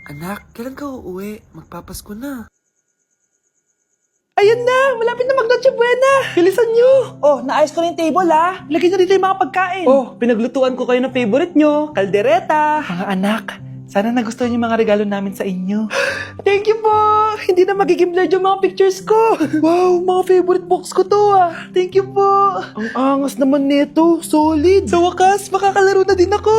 Anak, kailan ka uuwi? Magpapasko na. Ayun na! Malapit na mag-Noche Buena! Bilisan nyo! Oh, naayos ko na yung table ha! Lagyan nyo dito yung mga pagkain! Oh, pinaglutuan ko kayo ng favorite nyo! Kaldereta! Mga anak, sana nagustuhan yung mga regalo namin sa inyo. Thank you po! Hindi na magiging blurred yung mga pictures ko! Wow, mga favorite box ko to ah! Thank you po! Ang angas naman nito! Solid! Sa wakas, makakalaro na din ako!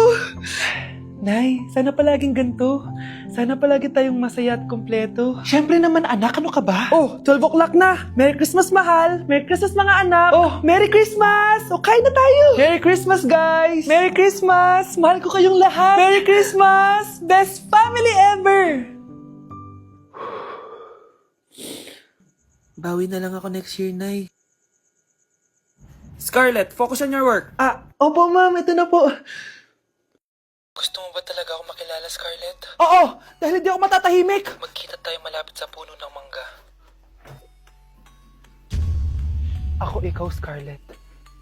Nay, sana palaging ganito. Sana palagi tayong masaya at kompleto. Siyempre naman anak, ano ka ba? Oh, 12 o'clock na. Merry Christmas mahal. Merry Christmas mga anak. Oh, Merry Christmas. O, kain na tayo. Merry Christmas guys. Merry Christmas. Mahal ko kayong lahat. Merry Christmas. Best family ever. Bawi na lang ako next year, Nay. Scarlett, focus on your work. Opo ma'am, ito na po. Gusto mo ba talaga ako makilala, Scarlett? Oo, dahil hindi ako matatahimik. Magkita tayo malapit sa puno ng mangga. Ako ikaw, Scarlett.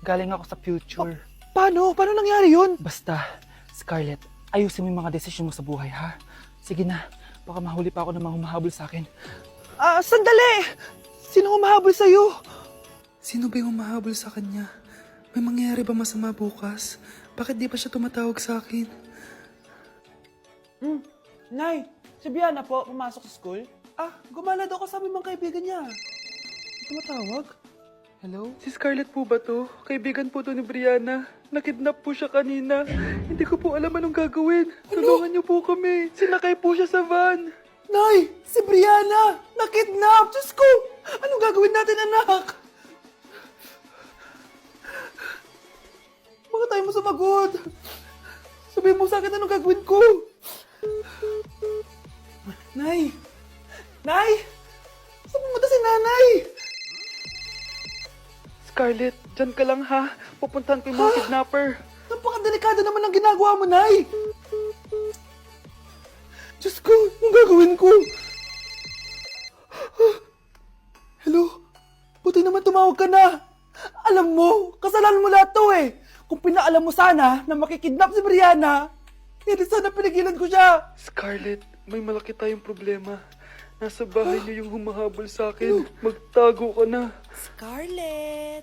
Galing ako sa future. Paano? Paano nangyari yun? Basta, Scarlett, ayusin mo yung mga desisyon mo sa buhay, ha? Sige na, baka mahuli pa ako ng mga humahabol sa akin. Sandali! Sino humahabol sa'yo? Sino ba yung humahabol sa kanya? May mangyayari ba masama bukas? Bakit di pa siya tumatawag sa akin? Nay, si Biana po, pumasok sa school? Gumala daw kasama yung mga kaibigan niya. Tumatawag? Hello? Si Scarlett po ba to? Kaibigan po to ni Brianna. Nakidnap po siya kanina. Hindi ko po alam anong gagawin. Tulungan niyo po kami. Sinakay po siya sa van. Nay! Si Brianna! Nakidnap! Diyos ko! Anong gagawin natin, anak? Bakit tayo mo sumagot? Sabihin mo sa akin anong gagawin ko. Nay! Nay! Saan pumunta si nanay? Scarlett, dyan ka lang ha. Pupuntahan ko yung mga kidnapper. Napakadelikado naman ang ginagawa mo, Nay. Diyos ko, anong gagawin ko? Hello? Buti naman tumawag ka na. Alam mo, kasalanan mo lahat to eh. Kung pinaalam mo sana na makikidnap si Brianna, hindi sana pinigilan ko siya. Scarlett, may malaki tayong problema. Nasa bahay niyo yung humahabol sa akin. Magtago ka na. Scarlett!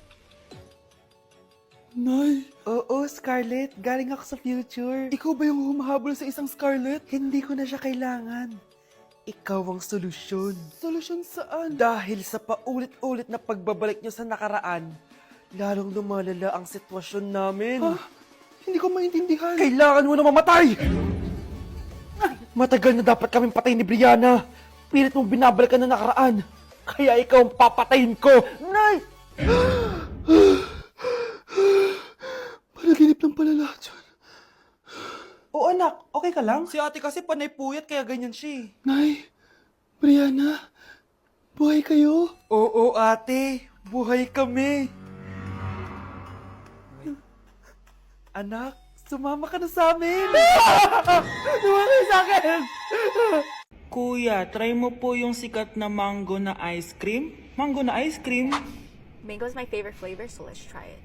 Nay. Oo, Scarlett. Galing ako sa future. Ikaw ba yung humahabol sa isang Scarlett? Hindi ko na siya kailangan. Ikaw ang solusyon. Solusyon saan? Dahil sa paulit-ulit na pagbabalik niyo sa nakaraan, lalong lumalala ang sitwasyon namin. Hindi ko maintindihan. Kailangan mo na mamatay! Matagal na dapat kaming patayin ni Brianna. Pilit mong binabalikan na nakaraan. Kaya ikaw ang papatayin ko. Nay! Panaginip lang pala lahat yun. Oo anak, okay ka lang? Si ate kasi panay puyat kaya ganyan siya. Nay, Brianna, buhay kayo? Oo ate, buhay kami. Anak, sumama ka na sa amin. Sumama ka sa akin. Kuya, try mo po yung sikat na mango na ice cream. Mango na ice cream? Mango is my favorite flavor, so let's try it.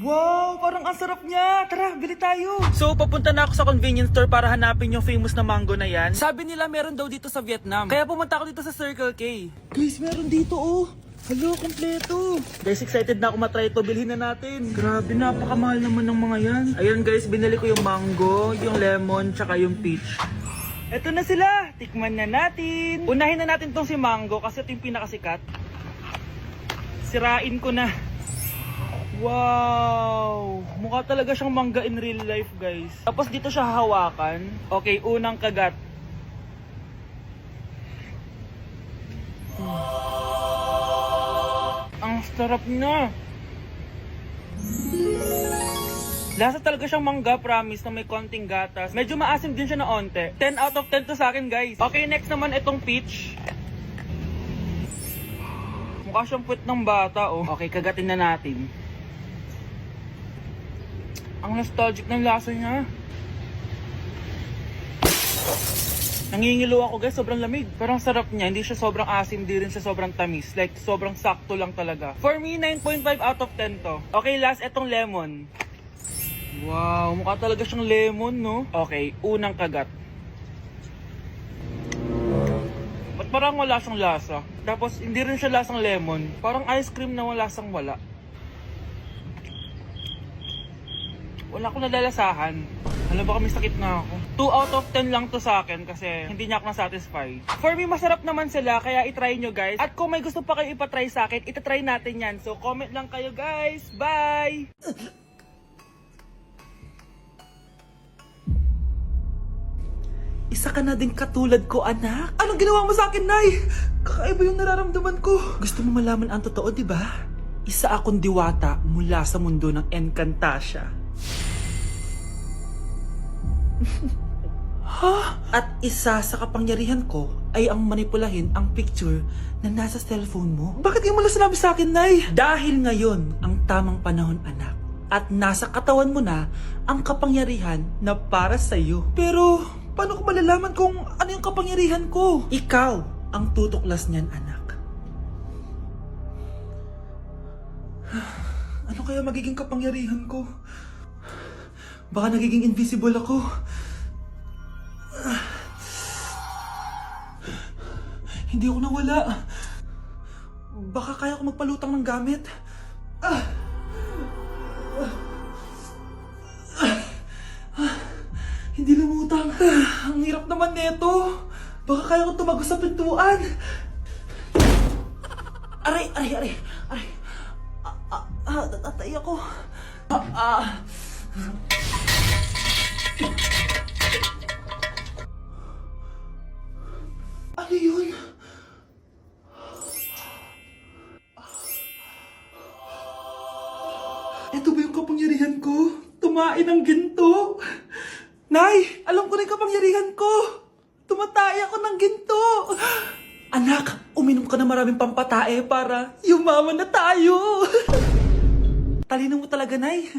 Wow, parang ang sarap niya. Tara, bili tayo. So, papunta na ako sa convenience store para hanapin yung famous na mango na yan. Sabi nila meron daw dito sa Vietnam. Kaya pumunta ako dito sa Circle K. Guys, meron dito oh. Hello, kompleto. Guys, excited na ako matry ito. Bilhin na natin. Grabe, napakamahal naman ng mga yan. Ayun guys, binili ko yung mango, yung lemon, tsaka yung peach. Eto na sila. Tikman na natin. Unahin na natin tong si mango kasi ito yung pinakasikat. Sirain ko na. Wow! Mukha talaga siyang mangga in real life, guys. Tapos dito siya hahawakan. Okay, unang kagat. Ang sarap na. Lasa talaga siyang mangga, promise, na may konting gatas. Medyo maasim din siya na onte. 10 out of 10 to sa akin, guys. Okay, next naman itong peach. Mukha siyang puwet ng bata, oh. Okay, kagatin na natin. Ang nostalgic ng lasa niya. Nangingilo ako guys, sobrang lamig. Pero ang sarap niya, hindi siya sobrang asim, di rin siya sobrang tamis. Like, sobrang sakto lang talaga. For me, 9.5 out of 10 to. Okay, last, etong lemon. Wow, mukha talaga siyang lemon, no? Okay, unang kagat. At parang wala siyang lasa. Tapos hindi rin siya lasang lemon. Parang ice cream na wala lasang wala. Wala akong nadalasahan. Alam ba kami sakit na ako. 2 out of 10 lang to sa akin kasi hindi niya ako na-satisfy. For me, masarap naman sila kaya itry nyo guys. At kung may gusto pa kayo ipatry sa akin, itatry natin yan. So comment lang kayo guys. Bye! Isa ka na din katulad ko, anak. Anong ginawa mo sa akin, Nay? Kakaiba yung nararamdaman ko. Gusto mo malaman ang totoo, di ba? Isa akong diwata mula sa mundo ng Encantasia. Ha? At isa sa kapangyarihan ko ay ang manipulahin ang picture na nasa cellphone mo. Bakit di mo lang sinabi sa akin, Nay? Dahil ngayon ang tamang panahon, anak. At nasa katawan mo na ang kapangyarihan na para sa'yo. Pero paano ko malalaman kung ano yung kapangyarihan ko? Ikaw ang tutuklas niyan, anak. Ano kaya magiging kapangyarihan ko? Baka nagiging invisible ako. Hindi ako nawala. Baka kaya ko magpalutang ng gamit. Hindi lumutang. Ang hirap naman nito. Baka kaya ko tumagos sa pintuan. Aray, aray, aray. Aray. Natatay ako. Ano yun? Ito ba yung kapangyarihan ko? Tumain ng ginto? Nay, alam ko na yung kapangyarihan ko. Tumatay ako ng ginto. Anak, uminom ka na maraming pampatae para yumaman na tayo. Talino mo talaga, Nay.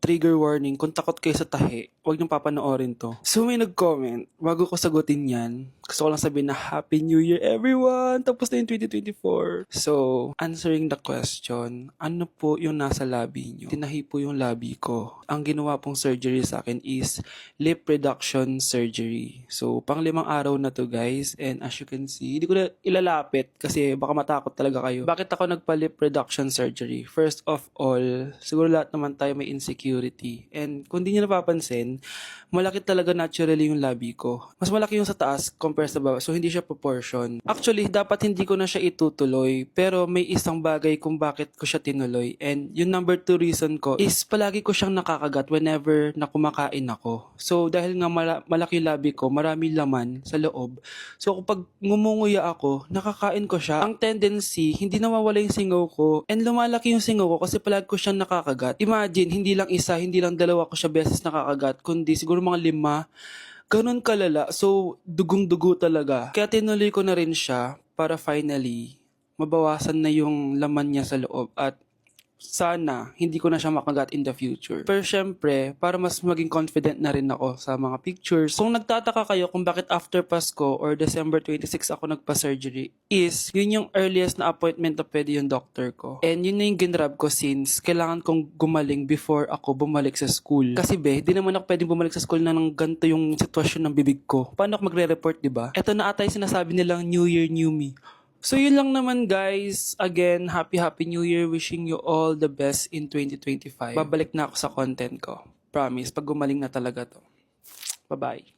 Trigger warning, kung takot kayo sa tahi, huwag niyong papanoorin to. So may nag-comment, bago ko sagutin yan, gusto ko lang sabihin na Happy New Year everyone! Tapos na yung 2024. So, answering the question, ano po yung nasa labi niyo? Tinahi po yung labi ko. Ang ginawa pong surgery sa akin is lip reduction surgery. So, pang 5 araw na to guys, and as you can see, hindi ko na ilalapit kasi baka matakot talaga kayo. Bakit ako nagpa-lip reduction surgery? First of all, siguro lahat naman tayo may insecurity. And kung di nyo napapansin, malaki talaga naturally yung labi ko. Mas malaki yung sa taas compared sa baba. So, hindi siya proportion. Actually, dapat hindi ko na siya itutuloy. Pero may isang bagay kung bakit ko siya tinuloy. And yung number 2 reason ko is palagi ko siyang nakakagat whenever na kumakain ako. So, dahil nga malaki yung labi ko, marami laman sa loob. So, kapag ngumunguya ako, nakakain ko siya. Ang tendency, hindi nawawala yung singaw ko. And lumalaki yung singaw ko kasi palagi ko siyang nakakagat. Imagine, hindi lang isa, hindi lang dalawa ko siya beses nakakagat, kundi siguro mga 5. Ganun kalala. So, dugong-dugo talaga. Kaya tinuloy ko na rin siya para finally mabawasan na yung laman niya sa loob at sana hindi ko na siya makagat in the future. Pero syempre, para mas maging confident na rin ako sa mga pictures. Kung nagtataka kayo kung bakit after Pasko or December 26 ako nagpa-surgery, is yun yung earliest na appointment na pwede yung doctor ko. And yun na yung ginrab ko since kailangan kong gumaling before ako bumalik sa school. Kasi di naman ako pwedeng bumalik sa school na nang ganito yung sitwasyon ng bibig ko. Paano ako magre-report, diba? Ito na atay sinasabi nilang New Year, New Me. So yun lang naman guys. Again, happy New Year. Wishing you all the best in 2025. Babalik na ako sa content ko. Promise, pag gumaling na talaga to. Bye-bye.